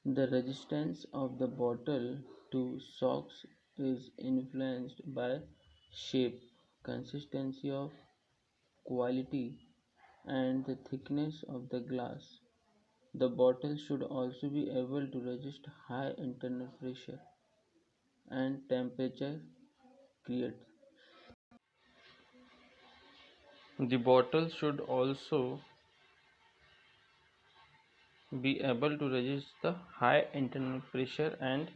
The resistance of the bottle to shocks is influenced by shape, consistency of quality, and the thickness of the glass. The bottle should also be able to resist high internal pressure and temperature created. The bottle should also be able to resist the high internal pressure and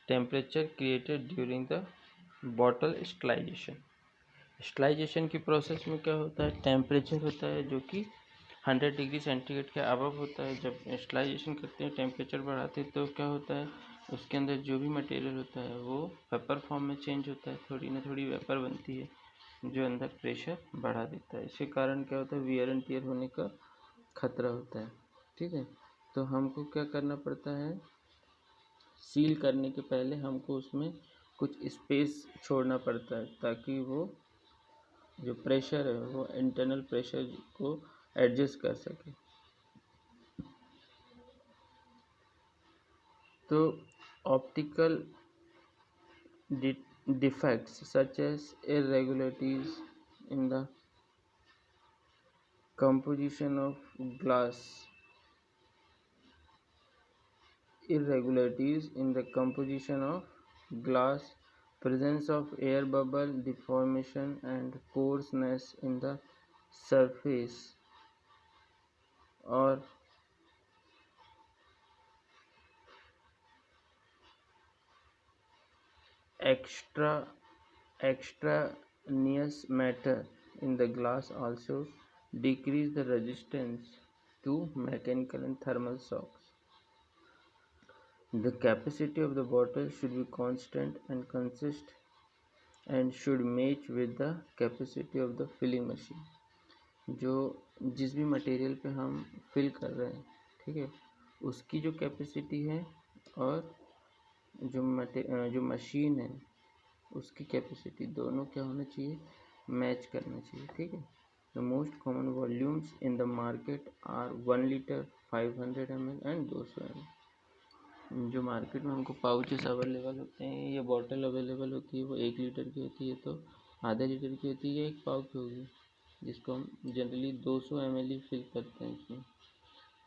temperature created during the bottle sterilization. स्टलाइजेशन की process में क्या होता है, temperature होता है जो कि 100 degree centigrade के अबव होता है। जब स्टलाइजेशन करते हैं, टेम्परेचर बढ़ाते हैं, तो क्या होता है, उसके अंदर जो भी मटेरियल होता है वो वेपर फॉर्म में चेंज होता है, थोड़ी ना थोड़ी वेपर बनती है जो अंदर प्रेशर बढ़ा देता है। इसके कारण क्या होता है, वियर एंड टियर होने का खतरा होता है। ठीक है, तो हमको क्या करना पड़ता है, सील करने के पहले हमको उसमें कुछ स्पेस छोड़ना पड़ता है ताकि वो जो प्रेशर है वो इंटरनल प्रेशर को एडजस्ट कर सके। तो optical defects such as irregularities in the composition of glass irregularities in the composition of glass, presence of air bubble deformation and coarseness in the surface, or extra extraneous matter in the glass also decrease the resistance to mechanical and thermal shocks. The capacity of the bottle should be constant and consist and should match with the capacity of the filling machine. जो जिस भी material पे हम fill कर रहे हैं, ठीक है, उसकी जो कैपेसिटी है और जो मशीन है उसकी कैपेसिटी दोनों क्या होना चाहिए, मैच करना चाहिए। ठीक है, the most common volumes in the market are 1 litre, 500 ml and 200 ml। जो मार्केट में हमको पाउचेस अवेलेबल होते हैं या बॉटल अवेलेबल होती है वो 1 लीटर की होती है, तो आधा लीटर की होती है, एक पाउच होगी जिसको हम जनरली 200 ml ही फिल करते हैं इसमें।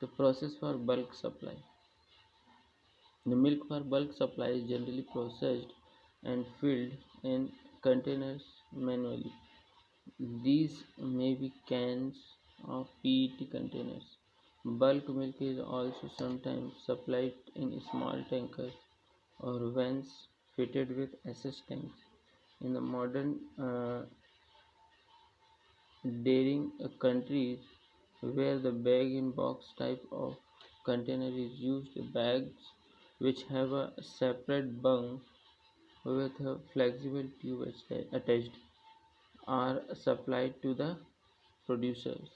तो process for bulk supply, the milk for bulk supply is generally processed and filled in containers manually. These may be cans of PET containers. Bulk milk is also sometimes supplied in small tankers or vans fitted with SS tanks. In the modern dairying countries where the bag in box type of container is used, bags which have a separate bung with a flexible tube attached are supplied to the producers.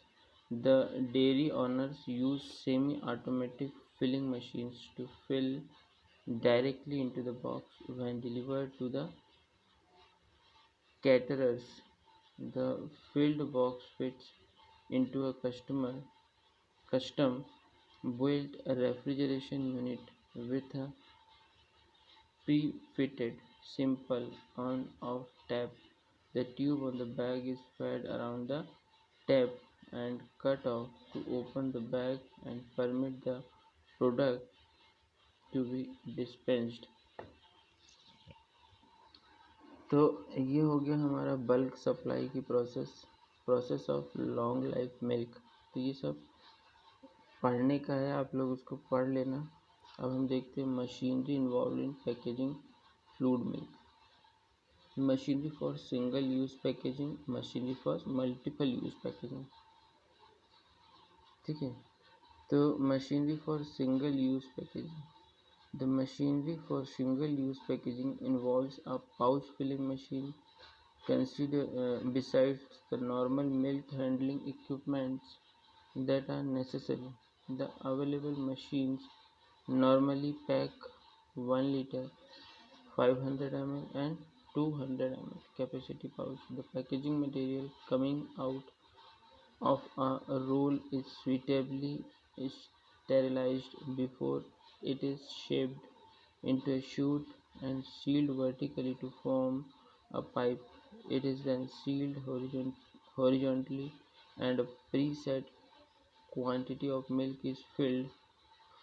The dairy owners use semi-automatic filling machines to fill directly into the box when delivered to the caterers. The filled box fits into a custom built refrigeration unit with a pre-fitted simple on-off tap. The tube on the bag is fed around the tap and cut off to open the bag and permit the product to be dispensed. तो ये हो गया हमारा bulk supply की process of long life milk. तो ये सब पढ़ने का है, आप लोग उसको पढ़ लेना। अब हम देखते हैं machinery involve in packaging fluid milk. Machinery for single use packaging, machinery for multiple use packaging। ठीक है, तो machinery for single use packaging, the machinery for single use packaging involves a pouch filling machine consider besides the normal milk handling equipments that are necessary. The available machines normally pack 1 liter, 500 ml and 200 ml capacity pouch. The packaging material coming out of a roll is suitably sterilized before it is shaped into a chute and sealed vertically to form a pipe. It is then sealed horizontally, and a preset quantity of milk is filled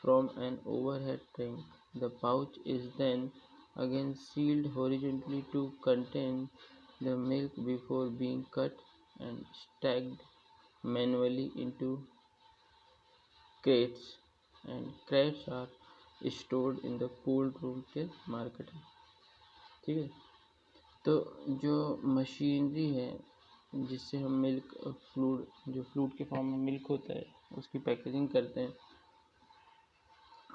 from an overhead tank. The pouch is then again sealed horizontally to contain the milk before being cut and stacked manually into crates, and crates are stored in the cold room till marketing. ठीक है, तो जो machinery है जिससे हम milk fluid जो fluid के form में मिल्क होता है उसकी पैकेजिंग करते हैं,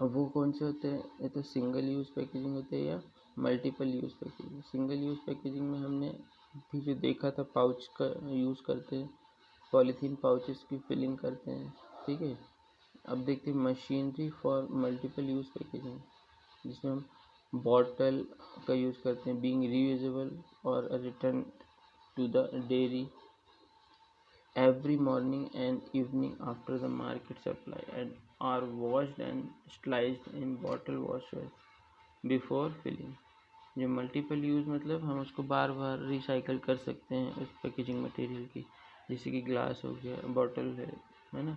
अब वो कौन से होते हैं? या तो सिंगल यूज़ पैकेजिंग होते हैं या multiple use packaging. Single use packaging में हमने भी जो देखा था पाउच का यूज़ करते हैं, पॉलीथीन पाउचेस की फिलिंग करते हैं, ठीक है। अब देखते हैं machinery for multiple use packaging, जिसमें हम बॉटल का यूज़ करते हैं, बीइंग रीयूजेबल और return to the dairy every morning and evening after the market supply, and are washed and sliced in bottle washers before filling। जो multiple use मतलब हम उसको बार बार रिसाइकल कर सकते हैं उस पैकेजिंग मटेरियल की, जैसे कि ग्लास हो गया, बॉटल है ना,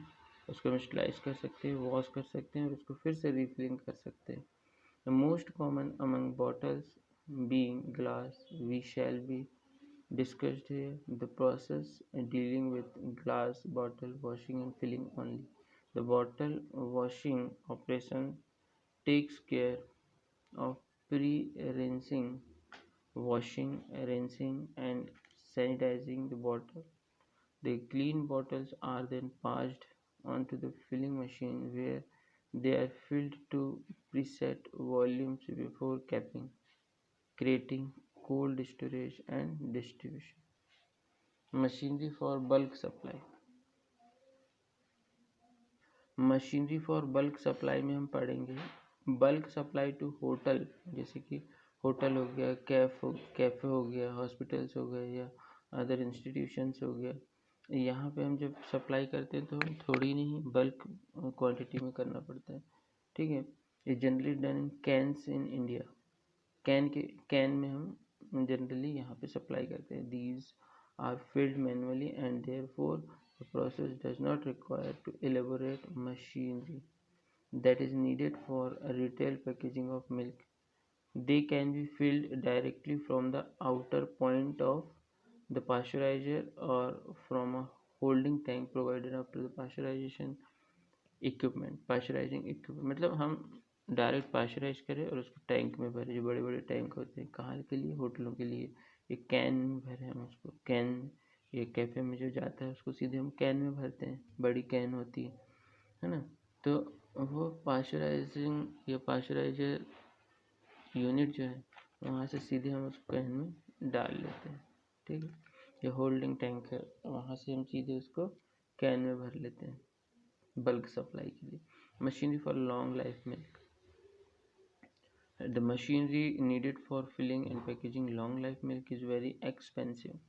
उसको हम स्लाइस कर सकते हैं, वॉश कर सकते हैं और उसको फिर से रिफिलिंग कर सकते हैं। The most common among bottles being glass, we shall be discussed here the process dealing with glass bottle washing and filling only. The bottle washing operation takes care of pre-rinsing, washing, rinsing and sanitizing the bottle. The clean bottles are then passed onto the filling machine where they are filled to preset volumes before capping, creating cold storage and distribution। Machinery for bulk supply. Machinery for bulk supply में हम पढ़ेंगे bulk supply to hotel, जैसे कि hotel हो गया, cafe हो गया, hospitals हो गए या अदर इंस्टीट्यूशंस हो गया। यहाँ पे हम जब सप्लाई करते हैं तो हम थोड़ी नहीं बल्क क्वांटिटी में करना पड़ता है, ठीक है। ये generally done in cans in India, can में हम जनरली यहाँ पे सप्लाई करते हैं। These are filled manually and therefore the process does not require to elaborate machinery that is needed for a retail packaging of milk. They can be filled directly from the outer point of the pasteurizer or from a holding tank provided after the pasteurization equipment. Pasteurising equipment मतलब हम direct pasteurise करें और उसको tank में भरें, जो बड़े बड़े टैंक होते हैं, कहाँ के लिए? होटलों के लिए। एक कैन में भरें हम उसको, कैन ये कैफ़े में जो जाता है उसको सीधे हम कैन में भरते हैं, बड़ी कैन होती है ना। तो वो पाश्चराइजिंग या पाश्चराइजर यूनिट जो है वहाँ से सीधे हम उस कैन में डाल लेते हैं, ठीक है। ये होल्डिंग टैंक है, वहाँ से हम सीधे उसको कैन में भर लेते हैं बल्क सप्लाई के लिए। Machinery for long life milk. The machinery needed for filling and packaging long life milk is very expensive.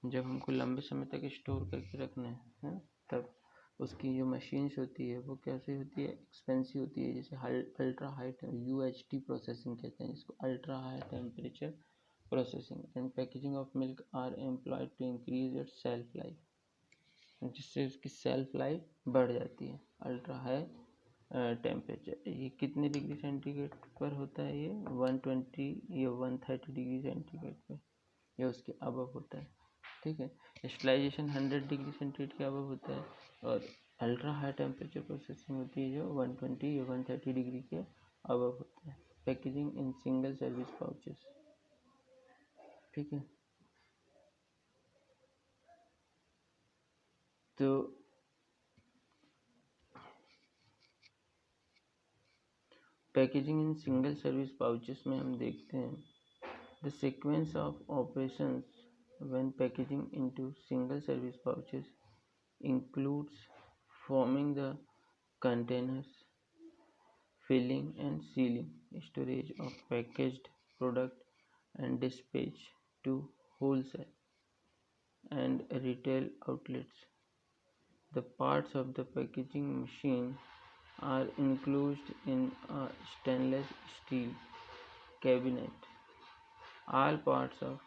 जब हमको लंबे समय तक स्टोर करके रखना है तब उसकी जो मशीन्स होती है वो कैसे होती है? एक्सपेंसिव होती है। जैसे अल्ट्रा हाई UHT प्रोसेसिंग कहते हैं जिसको, ultra high temperature processing and packaging of milk are employed to increase its shelf life, जिससे उसकी सेल्फ लाइफ बढ़ जाती है। अल्ट्रा हाई टेम्परेचर ये कितने डिग्री सेंटीग्रेड पर होता है? ये 120 या 130 डिग्री सेंटीग्रेड पर या उसके अबव होता है, ठीक है। स्टरलाइजेशन 100 डिग्री सेंटीग्रेड के अबव होता है और अल्ट्रा हाई टेम्परेचर प्रोसेसिंग होती है जो 120 या 130 डिग्री के अबव होता है। Packaging in single service pouches, ठीक है। तो packaging in single service pouches में हम देखते हैं the sequence of operations when packaging into single service pouches includes forming the containers, filling and sealing, storage of packaged product and dispatch to wholesale and retail outlets. The parts of the packaging machine are enclosed in a stainless steel cabinet. All parts of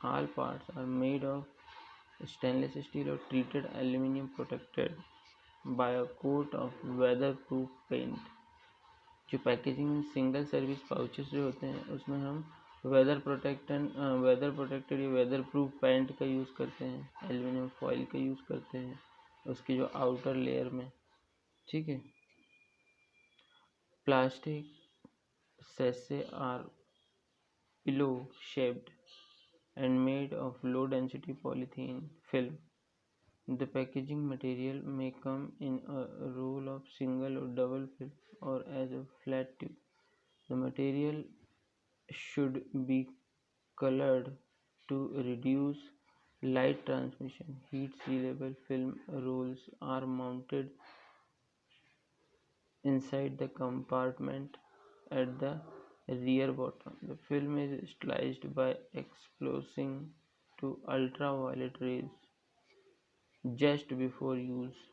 all parts are made of stainless steel or treated aluminum protected by a coat of weatherproof paint. जो packaging में single service pouches जो होते हैं उसमें हम weather protected या weather proof paint का use करते हैं, एल्यूमिनियम फॉइल का यूज़ करते हैं उसकी जो आउटर लेयर में। ठीक है। Plastic sachet are pillow shaped and made of low density polythene film. The packaging material may come in a roll of single or double film or as a flat tube. The material should be colored to reduce light transmission. Heat sealable film rolls are mounted inside the compartment at the rear bottom. The film is sliced by exposing to ultraviolet rays just before use.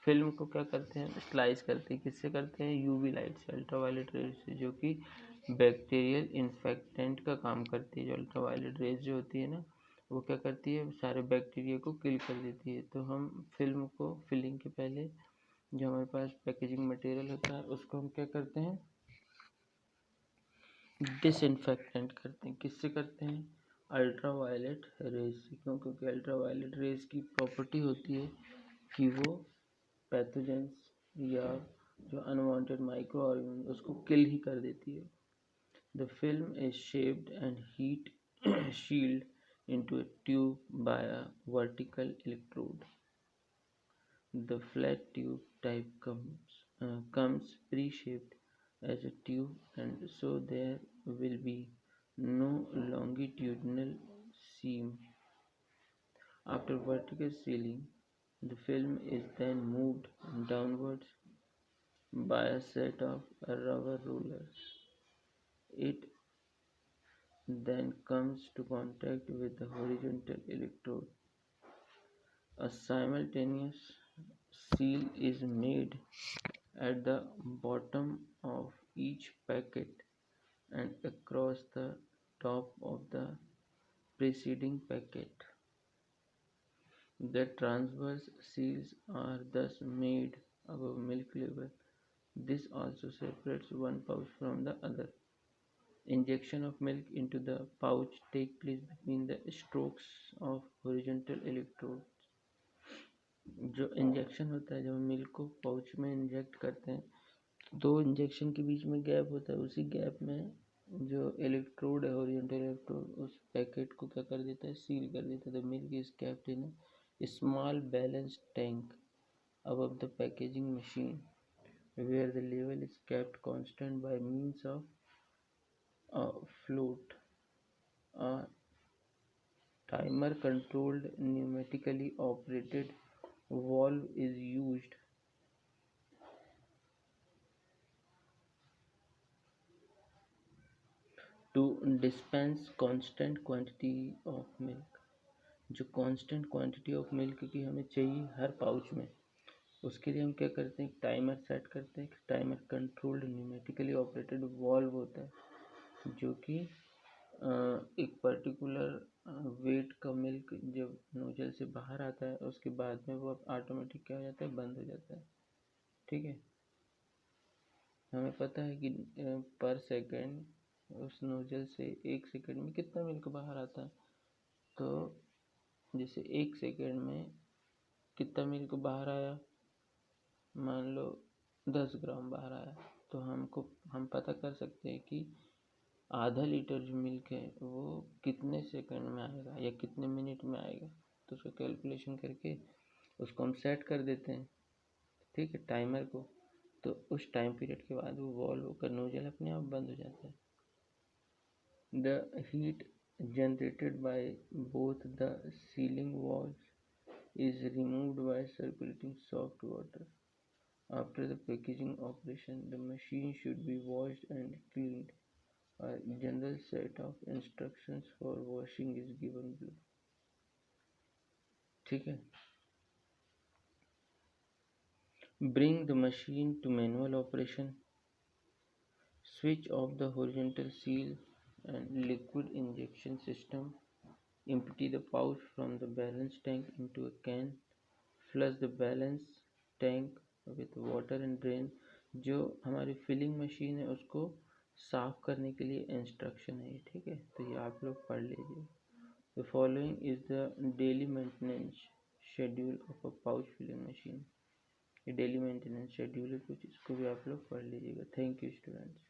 Film को क्या करते हैं, slice करते हैं। किससे करते हैं? UV light से, अल्ट्रावायलेट रेज से, जो कि बैक्टीरियल इन्फेक्टेंट का काम करती है। जो अल्ट्रावायलेट रेज जो होती है ना, वो क्या करती है, सारे बैक्टीरिया को किल कर देती है। तो हम फिल्म को फिलिंग के पहले जो हमारे पास पैकेजिंग मटेरियल होता है उसको हम क्या करते हैं, डिसइंफेक्टेंट करते हैं। किससे करते हैं? अल्ट्रावायलेट रेज से। क्यों? क्योंकि अल्ट्रावायलेट रेज की प्रॉपर्टी होती है कि वो पैथोजेंस या जो अनवांटेड माइक्रो ऑर्गेनिज्म उसको किल ही कर देती है। The film is shaped and heat shield into a tube by a vertical electrode. The flat tube type comes pre-shaped as a tube, and so there will be no longitudinal seam. After vertical sealing, the film is then moved downwards by a set of rubber rollers. It then comes to contact with the horizontal electrode. A simultaneous seal is made at the bottom of each packet and across the top of the preceding packet. The transverse seals are thus made above milk label. This also separates one pouch from the other. Injection of milk into the pouch takes place between the strokes of horizontal electrodes. जो injection होता है, जब हम milk को pouch में inject करते हैं, दो इंजेक्शन के बीच में गैप होता है। उसी गैप में जो इलेक्ट्रोड है, हॉरिजॉन्टल इलेक्ट्रोड, उस पैकेट को क्या कर देता है, सील कर देता है। The milk is kept in a small balance tank above the packaging machine where the level is kept constant by means of a float. A timer controlled pneumatically operated valve is used to dispense constant quantity of milk. जो constant quantity of milk की हमें चाहिए हर pouch में, उसके लिए हम क्या करते हैं, टाइमर सेट करते हैं। Timer controlled pneumatically operated valve होता है जो कि एक पर्टिकुलर वेट का मिल्क जब नोजल से बाहर आता है उसके बाद में वो ऑटोमेटिक क्या हो जाता है, बंद हो जाता है। ठीक है। हमें पता है कि पर सेकेंड उस नोजल से 1 सेकेंड में कितना मिल्क बाहर आता है। तो जैसे 1 सेकेंड में कितना मिल्क बाहर आया, मान लो 10 ग्राम बाहर आया, तो हम पता कर सकते हैं कि आधा लीटर जो मिल्क है वो कितने सेकंड में आएगा या कितने मिनट में आएगा। तो उसका कैलकुलेशन करके उसको हम सेट कर देते हैं, ठीक है, टाइमर को। तो उस टाइम पीरियड के बाद वो वॉल्व का नोजल अपने आप बंद हो जाता है। The heat generated by both the sealing valves is removed by circulating soft water. After the packaging operation, the machine should be washed and cleaned. A general set of instructions for washing is given below. ठीक है। Bring the machine to manual operation. Switch off the horizontal seal and liquid injection system. Empty the pouch from the balance tank into a can. Flush the balance tank with water and drain. जो हमारी filling machine है उसको साफ करने के लिए instruction है, ठीक है, तो ये आप लोग पढ़ लीजिए. The following is the daily maintenance schedule of a pouch filling machine. ये डेली मेंटेनेंस शेड्यूल है कुछ, इसको भी आप लोग पढ़ लीजिएगा. Thank you students.